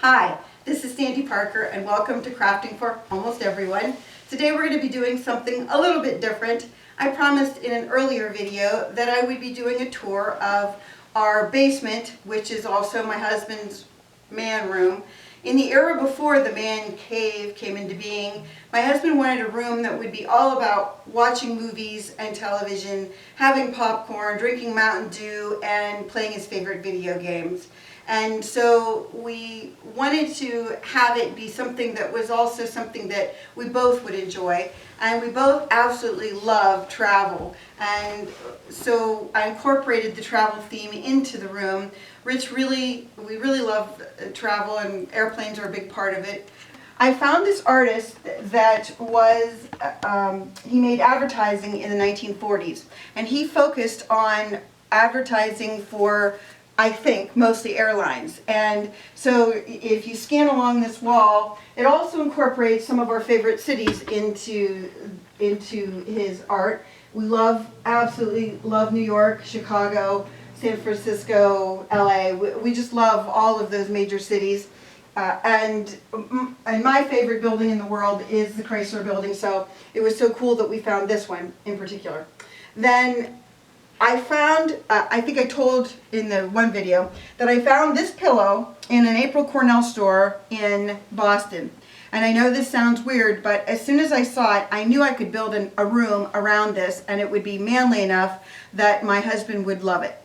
Hi, this is Sandy Parker and welcome to Crafting for Almost Everyone. Today we're going to be doing something a little bit different. I promised in an earlier video that I would be doing a tour of our basement, which is also my husband's man room. In the era before the man cave came into being, my husband wanted a room that would be all about watching movies and television, having popcorn, drinking Mountain Dew, and playing his favorite video games. And so we wanted to have it be something that was also something that we both would enjoy. And we both absolutely love travel. And so I incorporated the travel theme into the room. We really love travel, and airplanes are a big part of it. I found this artist that was, he made advertising in the 1940s. And he focused on advertising for, I think, mostly airlines. And so if you scan along this wall, it also incorporates some of our favorite cities into his art. We absolutely love New York, Chicago, San Francisco, LA. We just love all of those major cities. And my favorite building in the world is the Chrysler Building, so it was so cool that we found this one in particular. Then I found, I think I told in the one video, that I found this pillow in an April Cornell store in Boston. And I know this sounds weird, but as soon as I saw it, I knew I could build a room around this and it would be manly enough that my husband would love it.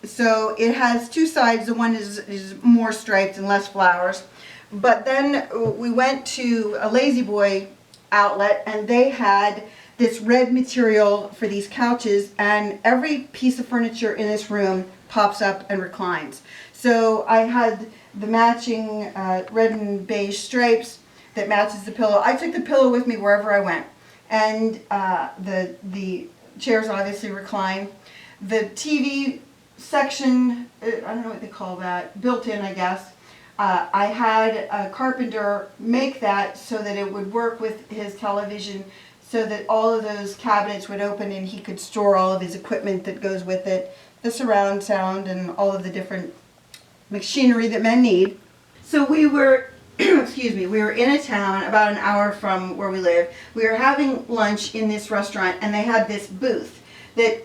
So it has two sides. The one is more striped and less flowers. But then we went to a Lazy Boy outlet and they had this red material for these couches, and every piece of furniture in this room pops up and reclines. So I had the matching red and beige stripes that matches the pillow. I took the pillow with me wherever I went. And the chairs obviously recline. The TV section, I don't know what they call that, built in, I guess. I had a carpenter make that so that it would work with his television, so that all of those cabinets would open and he could store all of his equipment that goes with it, the surround sound and all of the different machinery that men need. So we were, excuse me, we were in a town about an hour from where we live. We were having lunch in this restaurant and they had this booth that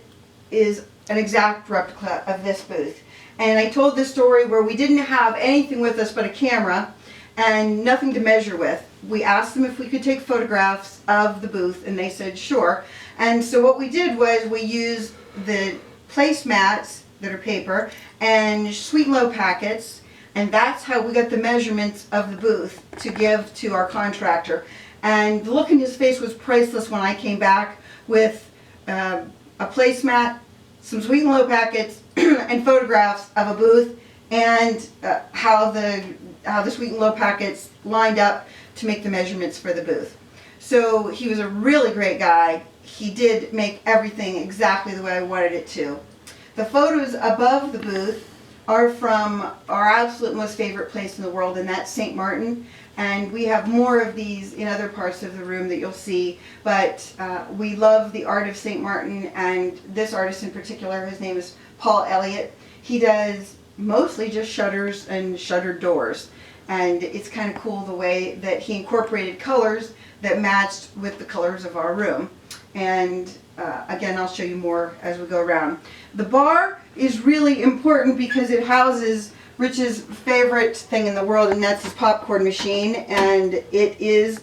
is an exact replica of this booth. And I told this story where we didn't have anything with us but a camera and nothing to measure with. We asked them if we could take photographs of the booth and they said sure. And so what we did was we used the placemats that are paper and sweet and low packets, and that's how we got the measurements of the booth to give to our contractor. And the look in his face was priceless when I came back with a placemat, some sweet and low packets, and photographs of a booth, and how the sweet and low packets lined up to make the measurements for the booth. So he was a really great guy. He did make everything exactly the way I wanted it to. The photos above the booth are from our absolute most favorite place in the world, and that's St. Martin. And we have more of these in other parts of the room that you'll see, but we love the art of St. Martin, and this artist in particular, his name is Paul Elliott. He does mostly just shutters and shuttered doors, and it's kind of cool the way that he incorporated colors that matched with the colors of our room. And again, I'll show you more as we go around. The bar is really important because it houses Rich's favorite thing in the world, and that's his popcorn machine, and it is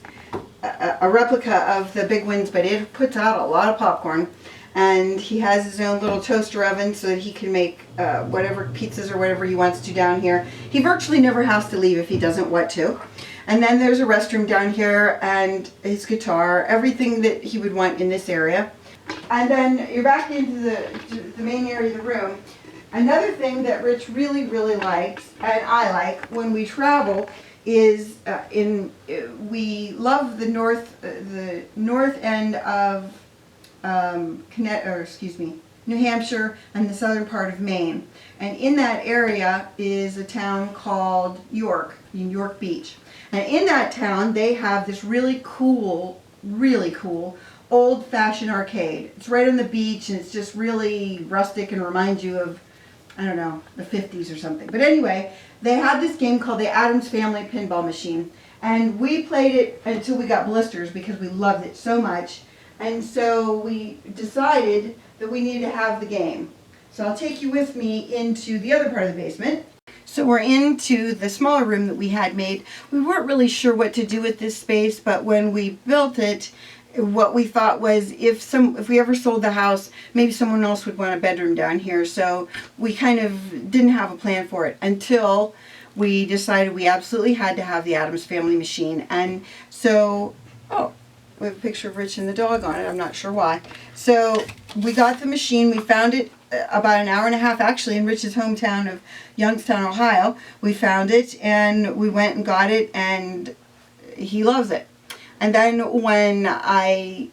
a replica of the big ones, but it puts out a lot of popcorn. And he has his own little toaster oven so that he can make whatever pizzas or whatever he wants to down here. He virtually never has to leave if he doesn't want to. And then there's a restroom down here and his guitar, everything that he would want in this area. And then you're back into the main area of the room. Another thing that Rich really, really likes, and I like when we travel, is we love the north end of New Hampshire and the southern part of Maine. And in that area is a town called York Beach. And in that town they have this really cool old-fashioned arcade. It's right on the beach and it's just really rustic and reminds you of I don't know, the 50s or something. But anyway, they had this game called the Addams Family Pinball Machine. And we played it until we got blisters because we loved it so much. And so we decided that we needed to have the game. So I'll take you with me into the other part of the basement. So we're into the smaller room that we had made. We weren't really sure what to do with this space, but when we built it, what we thought was if we ever sold the house, maybe someone else would want a bedroom down here. So we kind of didn't have a plan for it until we decided we absolutely had to have the Addams Family machine. And so, oh, we have a picture of Rich and the dog on it. I'm not sure why. So we got the machine. We found it about an hour and a half actually in Rich's hometown of Youngstown, Ohio. We found it and we went and got it, and he loves it. And then when I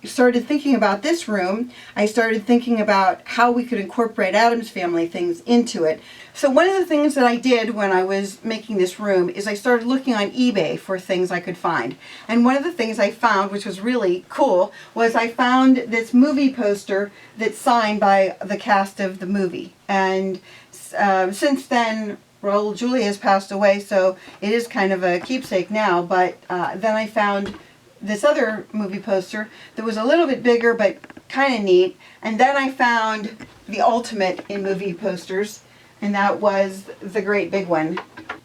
started thinking about this room, I started thinking about how we could incorporate Addams Family things into it. So one of the things that I did when I was making this room is I started looking on eBay for things I could find. And one of the things I found, which was really cool, was I found this movie poster that's signed by the cast of the movie. And since then, Raul Julia has passed away, so it is kind of a keepsake now. But then I found this other movie poster that was a little bit bigger but kind of neat. And then I found the ultimate in movie posters, and that was the great big one.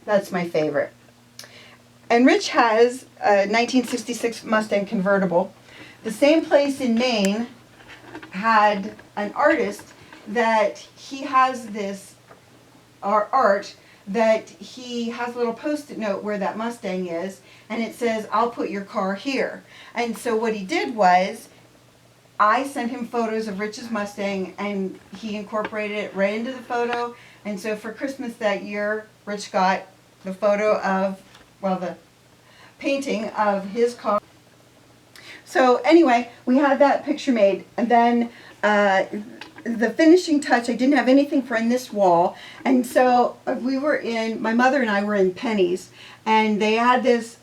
That's my favorite. And Rich has a 1966 Mustang convertible. The same place in Maine had an artist that he has this art that he has a little post-it note where that Mustang is, and it says, "I'll put your car here." And so what he did was, I sent him photos of Rich's Mustang, and he incorporated it right into the photo. And so for Christmas that year, Rich got the photo of, well, the painting of his car. So anyway, we had that picture made, and then the finishing touch, I didn't have anything for in this wall, and so my mother and I were in Penny's, and they had this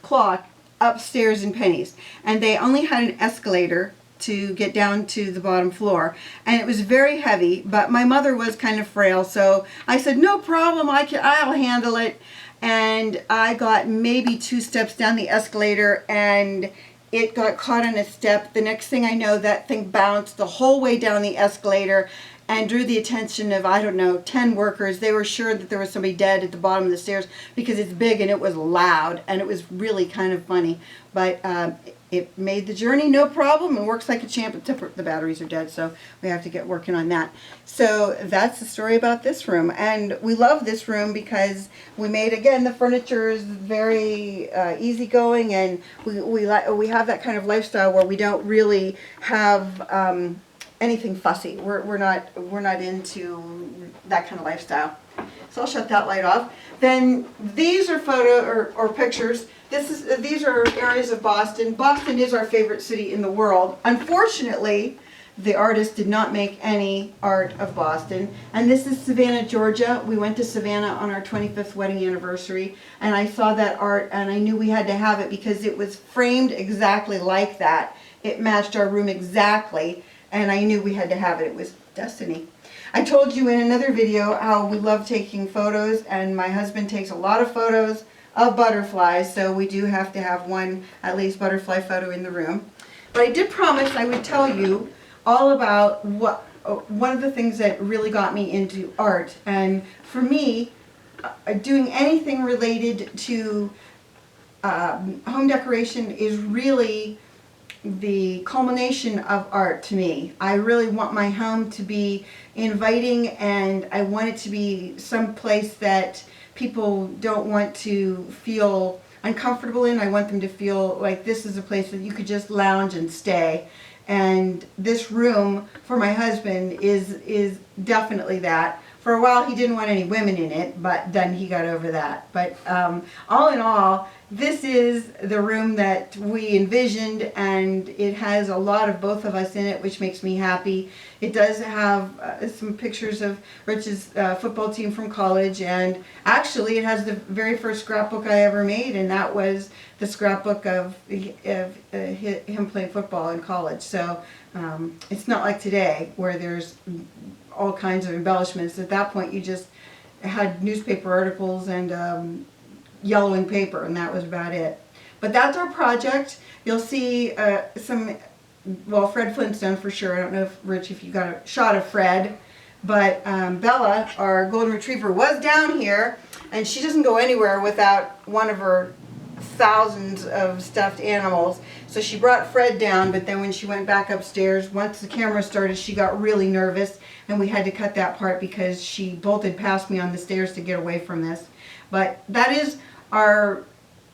clock upstairs in Penny's, and they only had an escalator to get down to the bottom floor, and it was very heavy, but my mother was kind of frail, so I said, no problem, I'll handle it. And I got maybe 2 steps down the escalator, and it got caught on a step. The next thing I know, that thing bounced the whole way down the escalator and drew the attention of, I don't know, 10 workers. They were sure that there was somebody dead at the bottom of the stairs because it's big and it was loud, and it was really kind of funny. But it made the journey no problem and works like a champ, except the batteries are dead, so we have to get working on that. So that's the story about this room. And we love this room because we made, again, the furniture is very easygoing, and we have that kind of lifestyle where we don't really have anything fussy. We're not into that kind of lifestyle. So I'll shut that light off. Then these are photo or pictures. These are areas of Boston. Boston is our favorite city in the world. Unfortunately, the artist did not make any art of Boston. And this is Savannah, Georgia. We went to Savannah on our 25th wedding anniversary, and I saw that art and I knew we had to have it because it was framed exactly like that. It matched our room exactly, and I knew we had to have it. It was destiny. I told you in another video how we love taking photos, and my husband takes a lot of photos of butterflies, so we do have to have one, at least, butterfly photo in the room. But I did promise I would tell you all about one of the things that really got me into art. And for me, doing anything related to home decoration is really the culmination of art to me. I really want my home to be inviting, and I want it to be some place that people don't want to feel uncomfortable in. I want them to feel like this is a place that you could just lounge and stay. And this room for my husband is definitely that. For a while he didn't want any women in it, but then he got over that. But all in all, this is the room that we envisioned, and it has a lot of both of us in it, which makes me happy. It does have some pictures of Rich's football team from college, and actually it has the very first scrapbook I ever made, and that was the scrapbook of him playing football in college. So it's not like today where there's all kinds of embellishments. At that point you just had newspaper articles and yellowing paper, and that was about it. But that's our project. You'll see well, Fred Flintstone for sure. I don't know if, Rich, if you got a shot of Fred, but Bella, our golden retriever, was down here, and she doesn't go anywhere without one of her thousands of stuffed animals. So she brought Fred down, but then when she went back upstairs, once the camera started, she got really nervous, and we had to cut that part because she bolted past me on the stairs to get away from this. But that is our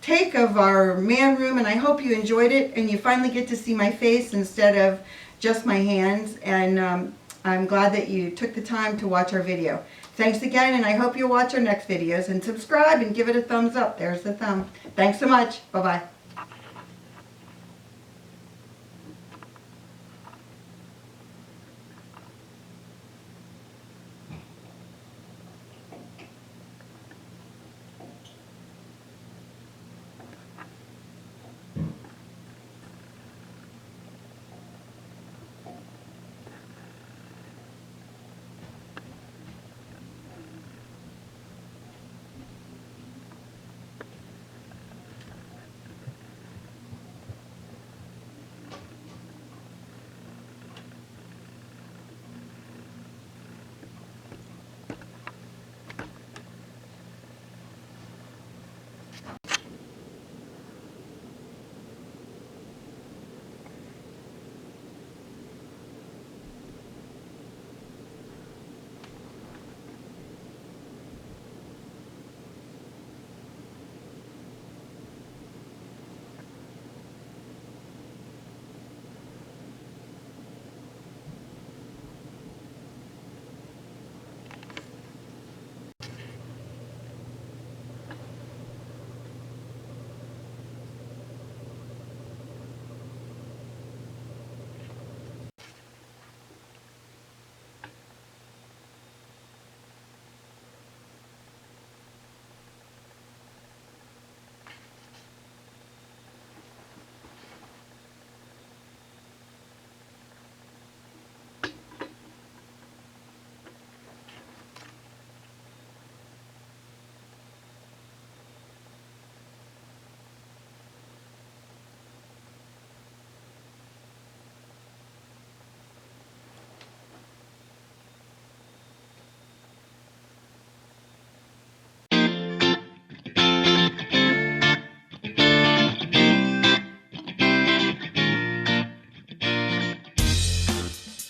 take of our man room, and I hope you enjoyed it and you finally get to see my face instead of just my hands, and I'm glad that you took the time to watch our video. Thanks again, and I hope you'll watch our next videos and subscribe and give it a thumbs up. There's the thumb. Thanks so much. Bye-bye.